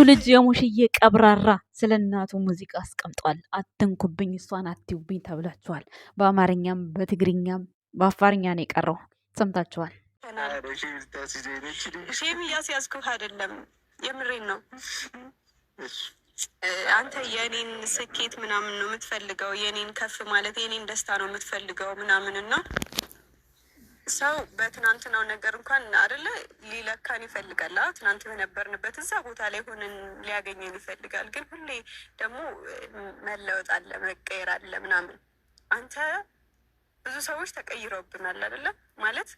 ልጅ የሙሽዬ ቀብራራ ስለ እናቱ ሙዚቃ አስቀምጧል። አትንኩብኝ እሷን አትዩብኝ ተብላችኋል። በአማርኛም በትግርኛም በአፋርኛ ነው የቀረው። ሰምታችኋል። ሼም እያስያዝኩህ አይደለም፣ የምሬን ነው። አንተ የኔን ስኬት ምናምን ነው የምትፈልገው፣ የኔን ከፍ ማለት የኔን ደስታ ነው የምትፈልገው ምናምን እና ሰው በትናንትናው ነገር እንኳን አይደለ ሊለካን ይፈልጋል። ትናንት በነበርንበት እዛ ቦታ ላይ ሆነን ሊያገኘን ይፈልጋል። ግን ሁሌ ደግሞ መለወጥ አለ፣ መቀየር አለ ምናምን። አንተ ብዙ ሰዎች ተቀይረውብናል አይደለ ማለት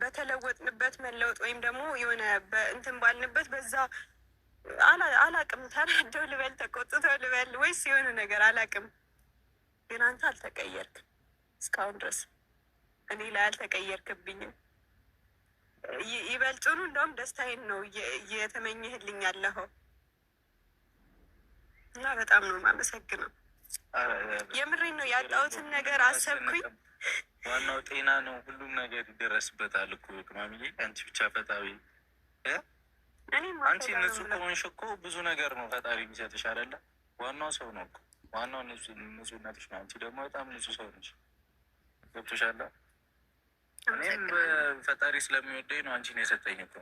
በተለወጥንበት መለወጥ ወይም ደግሞ የሆነ በእንትን ባልንበት በዛ አላቅም ተናደው ልበል ተቆጥተው ልበል ወይስ የሆነ ነገር አላቅም። ግን አንተ አልተቀየርክም እስካሁን ድረስ እኔ ላይ አልተቀየርክብኝም። ይበልጡኑ እንደውም ደስታዬን ነው እየተመኘህልኝ ያለኸው እና በጣም ነው የማመሰግነው። የምሬን ነው። ያጣሁትን ነገር አሰብኩኝ። ዋናው ጤና ነው። ሁሉም ነገር ይደረስበታል እኮ ቅማምዬ። አንቺ ብቻ ፈጣሪ አንቺ ንጹህ ከሆንሽ እኮ ብዙ ነገር ነው ፈጣሪ የሚሰጥሽ አይደለ? ዋናው ሰው ነው እኮ ዋናው ንጹህነትሽ ነው። አንቺ ደግሞ በጣም ንጹህ ሰው ነሽ። ገብቶሻል? እኔም ፈጣሪ ስለሚወደኝ ነው አንቺን የሰጠኝ እኮ።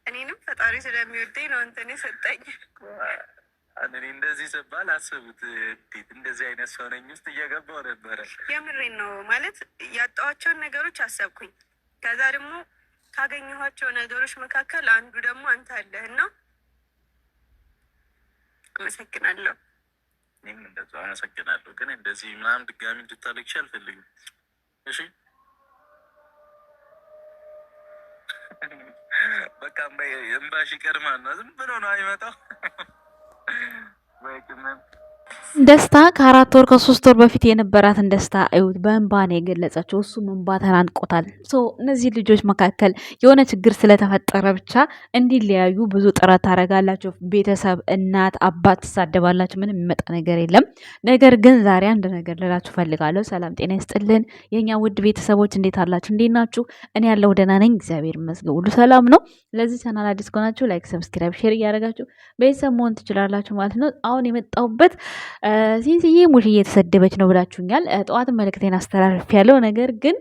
እኔንም ፈጣሪ ስለሚወደኝ ነው አንተን የሰጠኝ። እኔ እንደዚህ ስባል አስቡት፣ እንዴት እንደዚህ አይነት ሰው ነኝ ውስጥ እየገባው ነበረ። የምሬን ነው ማለት ያጣኋቸውን ነገሮች አሰብኩኝ። ከዛ ደግሞ ካገኘኋቸው ነገሮች መካከል አንዱ ደግሞ አንተ አለህ እና አመሰግናለሁ። እኔም እንደዛ አመሰግናለሁ። ግን እንደዚህ ምናምን ድጋሚ እንድታለቅሽ አልፈልግም። እሺ በቃ እምባሽ ይቀድማል ነው። ዝም ብሎ ነው አይመጣው። ደስታ ከ4 ወር ከ3 ወር በፊት የነበራትን ደስታ እዩት። በእንባ ነው የገለጸችው። እሱም እንባ ተናንቆታል። እነዚህ ልጆች መካከል የሆነ ችግር ስለተፈጠረ ብቻ እንዲለያዩ ብዙ ጥረት ታደርጋላችሁ። ቤተሰብ፣ እናት፣ አባት ትሳደባላችሁ። ምንም የሚመጣ ነገር የለም። ነገር ግን ዛሬ አንድ ነገር ልላችሁ ፈልጋለሁ። ሰላም ጤና ይስጥልን የኛ ውድ ቤተሰቦች፣ እንዴት አላችሁ? እንዴት ናችሁ? እኔ ያለሁ ደህና ነኝ፣ እግዚአብሔር ይመስገን፣ ሁሉ ሰላም ነው። ለዚህ ቻናል አዲስ ከሆናችሁ ላይክ፣ ሰብስክራይብ፣ ሼር እያደረጋችሁ ቤተሰብ መሆን ትችላላችሁ ማለት ነው። አሁን የመጣሁበት ሲንስዬ ሙሽዬ እየተሰደበች ነው ብላችሁኛል። ጠዋት መልእክቴን አስተላልፍ ያለው ነገር ግን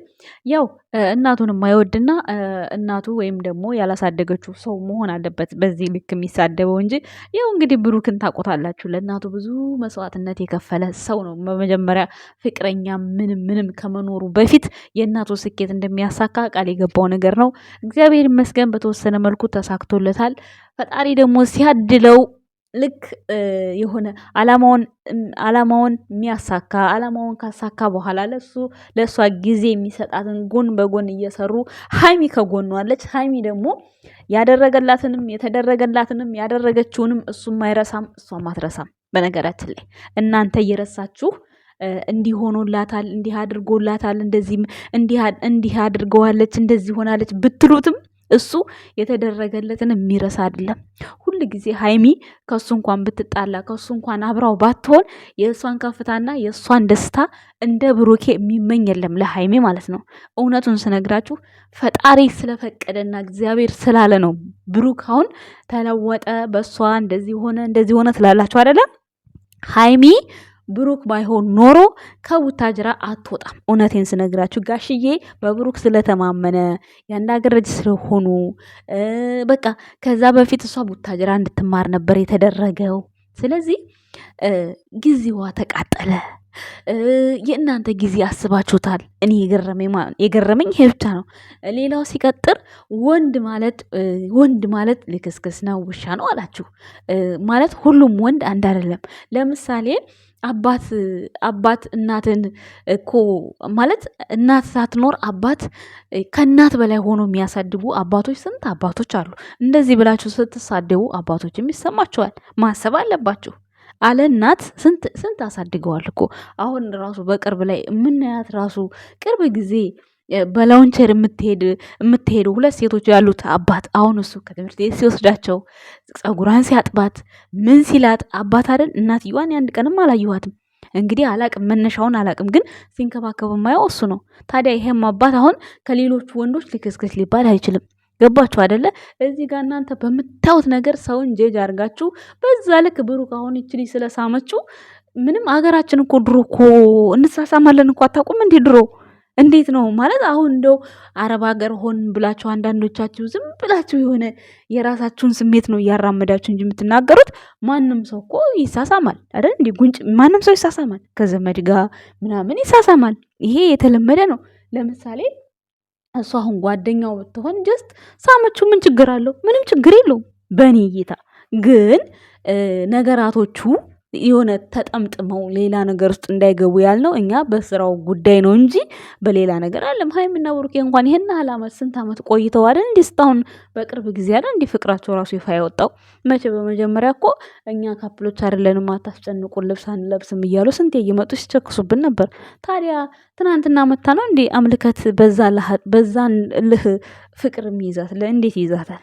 ያው እናቱን የማይወድና እናቱ ወይም ደግሞ ያላሳደገችው ሰው መሆን አለበት በዚህ ልክ የሚሳደበው እንጂ ያው እንግዲህ ብሩክን ታቆታላችሁ። ለእናቱ ብዙ መስዋዕትነት የከፈለ ሰው ነው። በመጀመሪያ ፍቅረኛ ምንም ከመኖሩ በፊት የእናቱ ስኬት እንደሚያሳካ ቃል የገባው ነገር ነው። እግዚአብሔር ይመስገን በተወሰነ መልኩ ተሳክቶለታል። ፈጣሪ ደግሞ ሲያድለው ልክ የሆነ አላማውን የሚያሳካ አላማውን ካሳካ በኋላ ለእሷ ጊዜ የሚሰጣትን ጎን በጎን እየሰሩ ሀይሚ ከጎኗ አለች። ሀይሚ ደግሞ ያደረገላትንም የተደረገላትንም ያደረገችውንም እሱም አይረሳም፣ እሷም አትረሳም። በነገራችን ላይ እናንተ እየረሳችሁ እንዲህ ሆኖላታል፣ እንዲህ አድርጎላታል፣ እንዲህ አድርገዋለች፣ እንደዚህ ሆናለች ብትሉትም እሱ የተደረገለትን የሚረሳ አይደለም። ሁል ጊዜ ሀይሚ ከሱ እንኳን ብትጣላ ከሱ እንኳን አብራው ባትሆን የእሷን ከፍታና የእሷን ደስታ እንደ ብሩኬ የሚመኝ የለም ለሀይሚ ማለት ነው። እውነቱን ስነግራችሁ ፈጣሪ ስለፈቀደና እግዚአብሔር ስላለ ነው ብሩክ አሁን ተለወጠ፣ በእሷ እንደዚህ ሆነ ትላላችሁ አይደለም? ሀይሚ ብሩክ ባይሆን ኖሮ ከቡታጅራ አትወጣም። እውነቴን ስነግራችሁ ጋሽዬ በብሩክ ስለተማመነ የአንድ ሀገር ልጅ ስለሆኑ በቃ ከዛ በፊት እሷ ቡታጅራ እንድትማር ነበር የተደረገው። ስለዚህ ጊዜዋ ተቃጠለ። የእናንተ ጊዜ አስባችሁታል? እኔ የገረመኝ ይሄ ብቻ ነው። ሌላው ሲቀጥር ወንድ ማለት ልክስክስ ነው፣ ውሻ ነው አላችሁ ማለት ሁሉም ወንድ አንድ አይደለም። ለምሳሌ አባት እናትን እኮ ማለት እናት ሳትኖር አባት ከእናት በላይ ሆኖ የሚያሳድጉ አባቶች ስንት አባቶች አሉ። እንደዚህ ብላችሁ ስትሳደቡ አባቶችም ይሰማቸዋል። ማሰብ አለባችሁ። አለ እናት ስንት አሳድገዋል እኮ። አሁን ራሱ በቅርብ ላይ የምናያት ራሱ ቅርብ ጊዜ በላውንቸር የምትሄዱ 2 ሴቶች ያሉት አባት አሁን እሱ ከትምህርት ቤት ሲወስዳቸው ፀጉሯን ሲያጥባት ምን ሲላት አባት አይደል? እናትየዋን አንድ ቀንም አላየኋትም። እንግዲህ አላቅም፣ መነሻውን አላቅም፣ ግን ሲንከባከብ ማየው እሱ ነው። ታዲያ ይሄም አባት አሁን ከሌሎቹ ወንዶች ልክስክስ ሊባል አይችልም። ገባችሁ አይደለ? እዚህ ጋር እናንተ በምታዩት ነገር ሰውን ጀጅ አድርጋችሁ በዛ ልክ ብሩክ አሁን ይችሊ ስለሳመችው ምንም አገራችን እኮ ድሮ እኮ እንሳሳማለን እኮ አታውቁም እንዴ? ድሮ እንዴት ነው ማለት አሁን እንደው አረብ ሀገር ሆን ብላችሁ አንዳንዶቻችሁ ዝም ብላችሁ የሆነ የራሳችሁን ስሜት ነው እያራመዳችሁ እንጂ የምትናገሩት። ማንም ሰው እኮ ይሳሳማል አይደል? እንዲህ ጉንጭ ማንም ሰው ይሳሳማል፣ ከዘመድ ጋር ምናምን ይሳሳማል። ይሄ የተለመደ ነው። ለምሳሌ እሱ አሁን ጓደኛው ብትሆን ጀስት ሳመችው፣ ምን ችግር አለው? ምንም ችግር የለውም በእኔ እይታ። ግን ነገራቶቹ የሆነ ተጠምጥመው ሌላ ነገር ውስጥ እንዳይገቡ ያልነው እኛ በስራው ጉዳይ ነው እንጂ በሌላ ነገር አለም። ሀይሚና ብሩኬ እንኳን ይሄን ያህል ዓመት ስንት ዓመት ቆይተው አይደል እንዲህ እስካሁን በቅርብ ጊዜ አይደል እንዲህ ፍቅራቸው ራሱ ይፋ ያወጣው። መቼ በመጀመሪያ እኮ እኛ ካፕሎች አይደለንም አታስጨንቁን ልብስ አንለብስም እያሉ ስንቴ እየመጡ ሲቸክሱብን ነበር። ታዲያ ትናንትና መታ ነው እንዴ አምልከት በዛን ልህ ፍቅር የሚይዛት እንዴት ይይዛታል?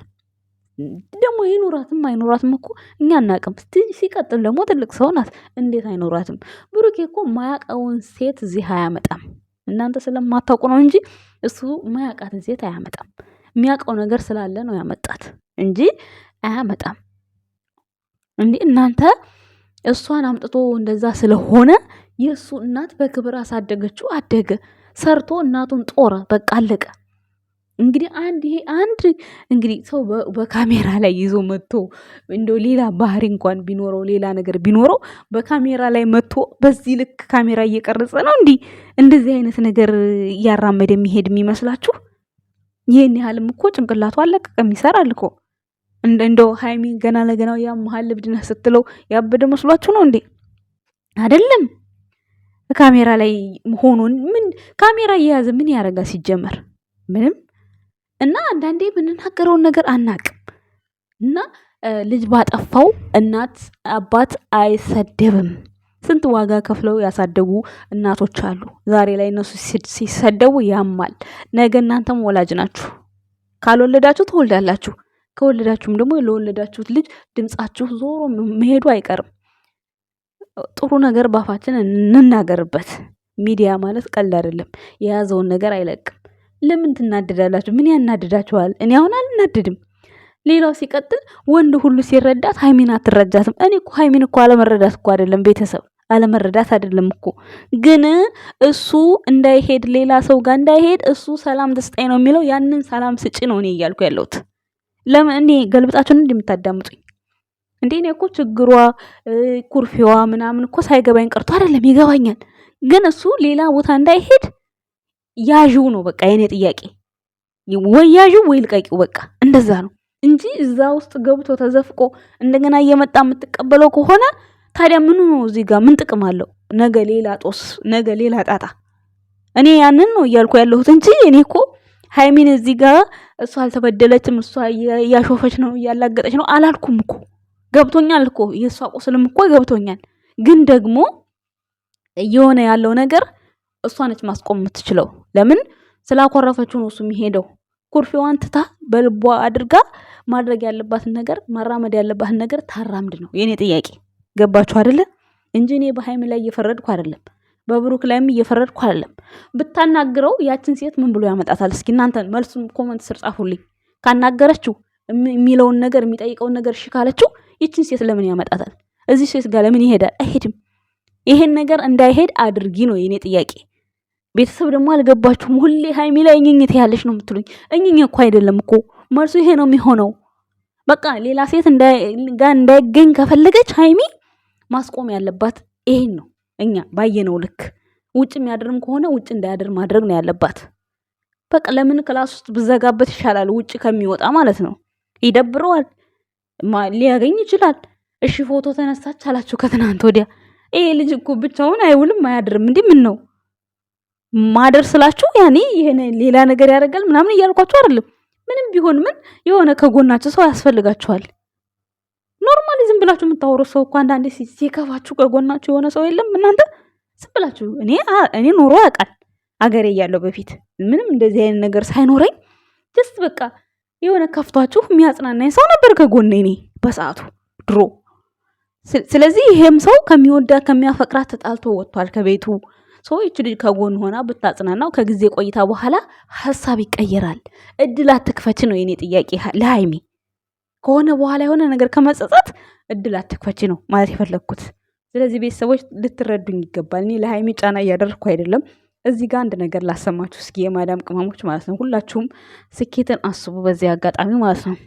ደግሞ ይኖራትም አይኖራትም እኮ እኛ አናቅም። ሲቀጥል ደግሞ ትልቅ ሰው ናት፣ እንዴት አይኖራትም? ብሩኬ እኮ ማያውቀውን ሴት እዚህ አያመጣም። እናንተ ስለማታውቁ ነው እንጂ እሱ ማያውቃትን ሴት አያመጣም። የሚያውቀው ነገር ስላለ ነው ያመጣት እንጂ አያመጣም። እንዴ እናንተ እሷን አምጥቶ እንደዛ ስለሆነ የእሱ እናት በክብር አሳደገችው፣ አደገ፣ ሰርቶ እናቱን ጦረ፣ በቃ አለቀ። እንግዲህ አንድ እንግዲህ ሰው በካሜራ ላይ ይዞ መጥቶ እንደው ሌላ ባህሪ እንኳን ቢኖረው ሌላ ነገር ቢኖረው በካሜራ ላይ መጥቶ በዚህ ልክ ካሜራ እየቀረጸ ነው እንደዚህ አይነት ነገር እያራመደ የሚሄድ የሚመስላችሁ? ይህን ያህልም እኮ ጭንቅላቱ አለቀቀም፣ ይሰራል እኮ። እንደው ሀይሚ ገና ለገናው ያ መሀል ልብድነህ ስትለው ያበደ መስሏችሁ ነው እንዴ? አይደለም። ካሜራ ላይ ሆኖን ምን ካሜራ እየያዘ ምን ያደርጋ ሲጀመር? ምንም። እና አንዳንዴ የምንናገረውን ነገር አናቅም። እና ልጅ ባጠፋው እናት አባት አይሰደብም። ስንት ዋጋ ከፍለው ያሳደጉ እናቶች አሉ። ዛሬ ላይ እነሱ ሲሰደቡ ያማል። ነገ እናንተም ወላጅ ናችሁ። ካልወለዳችሁ ትወልዳላችሁ። ከወለዳችሁም ደግሞ ለወለዳችሁት ልጅ ድምጻችሁ ዞሮ መሄዱ አይቀርም። ጥሩ ነገር ባፋችን እንናገርበት። ሚዲያ ማለት ቀልድ አይደለም። የያዘውን ነገር አይለቅም። ለምን ትናደዳላችሁ? ምን ያናድዳችኋል? እኔ አሁን አልናደድም። ሌላው ሲቀጥል ወንድ ሁሉ ሲረዳት ሀይሚን አትረዳትም። እኔ እኮ ሀይሚን እኮ አለመረዳት እኮ አይደለም ቤተሰብ አለመረዳት አይደለም እኮ፣ ግን እሱ እንዳይሄድ ሌላ ሰው ጋር እንዳይሄድ እሱ ሰላም ተስጠኝ ነው የሚለው። ያንን ሰላም ስጪ ነው እኔ እያልኩ ያለሁት። ለምን እኔ ገልብጣችሁን እንደምታዳምጡኝ እንዴ? እኔ እኮ ችግሯ ኩርፊዋ ምናምን እኮ ሳይገባኝ ቀርቶ አይደለም፣ ይገባኛል። ግን እሱ ሌላ ቦታ እንዳይሄድ ያዥው ነው በቃ የኔ ጥያቄ። ወይ ያዥው ወይ ልቀቂው፣ በቃ እንደዛ ነው እንጂ እዛ ውስጥ ገብቶ ተዘፍቆ እንደገና እየመጣ የምትቀበለው ከሆነ ታዲያ ምኑ ነው እዚህ ጋር ምን ጥቅም አለው? ነገ ሌላ ጦስ፣ ነገ ሌላ ጣጣ። እኔ ያንን ነው እያልኩ ያለሁት እንጂ እኔ እኮ ሀይሚን እዚህ ጋር እሷ አልተበደለችም፣ እሷ እያሾፈች ነው እያላገጠች ነው አላልኩም እኮ። ገብቶኛል እኮ የእሷ ቁስልም እኮ ገብቶኛል። ግን ደግሞ እየሆነ ያለው ነገር እሷ ነች ማስቆም የምትችለው። ለምን ስላኮረፈችው ነው እሱ የሚሄደው። ኩርፊዋን ትታ በልቧ አድርጋ ማድረግ ያለባትን ነገር ማራመድ ያለባትን ነገር ታራምድ ነው የኔ ጥያቄ። ገባችሁ አይደለ? እንጂ እኔ በሀይሚ ላይ እየፈረድኩ አይደለም፣ በብሩክ ላይም እየፈረድኩ አይደለም። ብታናግረው ያችን ሴት ምን ብሎ ያመጣታል? እስኪ እናንተ መልሱን ኮመንት ስር ጻፉልኝ። ካናገረችው የሚለውን ነገር የሚጠይቀውን ነገር እሺ ካለችው ይችን ሴት ለምን ያመጣታል? እዚህ ሴት ጋር ለምን ይሄዳል? አይሄድም። ይሄን ነገር እንዳይሄድ አድርጊ ነው የኔ ጥያቄ። ቤተሰብ ደግሞ አልገባችሁም። ሁሌ ሀይሚ ላይ እኝኝት ያለች ነው የምትሉኝ። እኝኝ እኮ አይደለም እኮ መልሱ ይሄ ነው የሚሆነው። በቃ ሌላ ሴት ጋር እንዳይገኝ ከፈለገች ሀይሚ ማስቆም ያለባት ይሄን ነው። እኛ ባየነው ልክ ውጭ የሚያድርም ከሆነ ውጭ እንዳያድር ማድረግ ነው ያለባት። በቃ ለምን ክላስ ውስጥ ብዘጋበት ይሻላል ውጭ ከሚወጣ ማለት ነው። ይደብረዋል፣ ሊያገኝ ይችላል። እሺ ፎቶ ተነሳች አላችሁ ከትናንት ወዲያ። ይሄ ልጅ እኮ ብቻውን አይውልም አያድርም። እንዲህ ምን ነው ማደር ስላችሁ ያኔ ይሄን ሌላ ነገር ያደርጋል ምናምን እያልኳችሁ አይደለም። ምንም ቢሆን ምን የሆነ ከጎናችሁ ሰው ያስፈልጋችኋል። ኖርማሊ ዝም ብላችሁ የምታወሩት ሰው እኮ አንዳንዴ ሲከፋችሁ ከጎናችሁ የሆነ ሰው የለም። እናንተ ዝም ብላችሁ እኔ ኖሮ ያውቃል አገሬ እያለሁ በፊት ምንም እንደዚህ አይነት ነገር ሳይኖረኝ ጀስት በቃ የሆነ ከፍቷችሁ የሚያጽናናኝ ሰው ነበር ከጎኔ እኔ በሰዓቱ ድሮ። ስለዚህ ይሄም ሰው ከሚወዳት ከሚያፈቅራት ተጣልቶ ወጥቷል ከቤቱ። ሰው ይች ልጅ ከጎን ሆና ብታጽናናው ከጊዜ ቆይታ በኋላ ሀሳብ ይቀየራል። እድል አትክፈች ነው የኔ ጥያቄ ለሃይሚ። ከሆነ በኋላ የሆነ ነገር ከመጸጸት እድል አትክፈች ነው ማለት የፈለግኩት። ስለዚህ ቤተሰቦች ልትረዱኝ ይገባል። እኔ ለሃይሚ ጫና እያደረግኩ አይደለም። እዚህ ጋር አንድ ነገር ላሰማችሁ እስኪ የማዳም ቅመሞች ማለት ነው። ሁላችሁም ስኬትን አስቡ በዚህ አጋጣሚ ማለት ነው።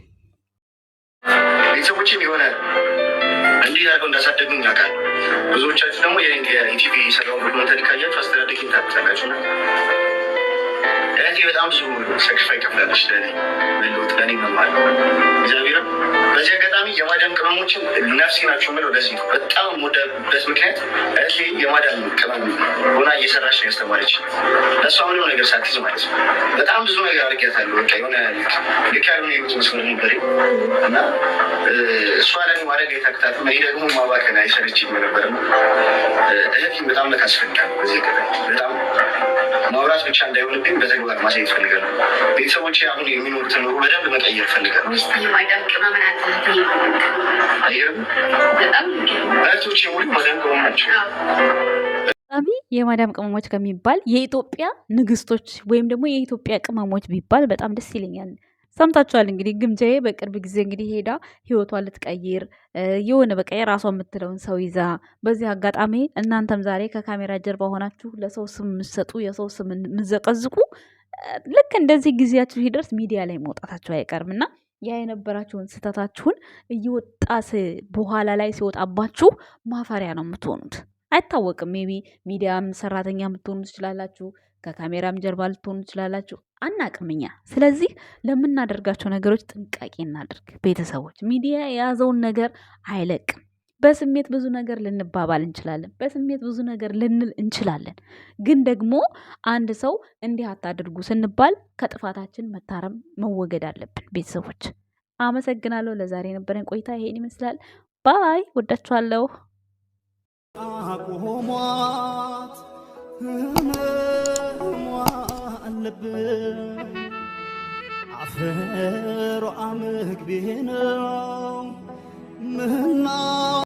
ቤተሰቦችም የሆነ እንዲህ አድርገው እንዳሳደጉኝ ያውቃል። ብዙዎቻችሁ ደግሞ የኢቲቪ ሰራውን ዶክመንተሪ ካያችሁ አስተዳደግ ታውቁታላችሁ። እህቴ በጣም ብዙ ሰክሪፋይ ከፍላለች ለእኔ መለወጥ ለእኔ መማር እግዚአብሔርም። በዚህ አጋጣሚ የማዳም ቅመሞችን ነፍሴ ናቸው የምለው ለዚህ ነው። በጣም የምወዳበት ምክንያት እህቴ የማዳም ቅመም ሆና እየሰራች ነው ያስተማረች። ለእሷ ምንም ነገር ሳትይዝ ማለት ነው። በጣም ብዙ ነገር አድርጊያታለሁ። በቃ የሆነ ልክ ያልሆነ ህይወት መስመር ነበር እና እሷ ለእኔ ማድረግ የታክታት ይህ ደግሞ ማባከን አይሰለችኝም ነበር። እህቴን በጣም ለካስፈልጋል በዚህ አጋጣሚ በጣም ማውራት ብቻ እንዳይሆንብኝ በተግባር ማሳየት ፈልጋለሁ። ቤተሰቦቼ አሁን የሚኖሩትን ኑሮ በደንብ መቀየር ፈልጋለሁ። እህቶቼ ሙሉ ማዳም ቅመም ናቸው። የማዳም ቅመሞች ከሚባል የኢትዮጵያ ንግስቶች ወይም ደግሞ የኢትዮጵያ ቅመሞች ቢባል በጣም ደስ ይለኛል። ሰምታችኋል እንግዲህ ግምጃዬ በቅርብ ጊዜ እንግዲህ ሄዳ ህይወቷን ልትቀይር የሆነ በቃ የራሷ የምትለውን ሰው ይዛ። በዚህ አጋጣሚ እናንተም ዛሬ ከካሜራ ጀርባ ሆናችሁ ለሰው ስም የምትሰጡ የሰው ስም የምትዘቀዝቁ ልክ እንደዚህ ጊዜያችሁ ሲደርስ ሚዲያ ላይ መውጣታችሁ አይቀርም እና ያ የነበራችሁን ስህተታችሁን እየወጣ በኋላ ላይ ሲወጣባችሁ ማፈሪያ ነው የምትሆኑት። አይታወቅም። ሜቢ ሚዲያም ሰራተኛ የምትሆኑ ትችላላችሁ፣ ከካሜራም ጀርባ ልትሆኑ ትችላላችሁ፣ አናቅምኛ። ስለዚህ ለምናደርጋቸው ነገሮች ጥንቃቄ እናድርግ ቤተሰቦች። ሚዲያ የያዘውን ነገር አይለቅም። በስሜት ብዙ ነገር ልንባባል እንችላለን፣ በስሜት ብዙ ነገር ልንል እንችላለን። ግን ደግሞ አንድ ሰው እንዲህ አታድርጉ ስንባል ከጥፋታችን መታረም መወገድ አለብን ቤተሰቦች። አመሰግናለሁ። ለዛሬ የነበረን ቆይታ ይሄን ይመስላል። ባይ። ወዳችኋለሁ። አቁሟት ህመሟ አለብን አፈሯ ምግቤ ነው ምና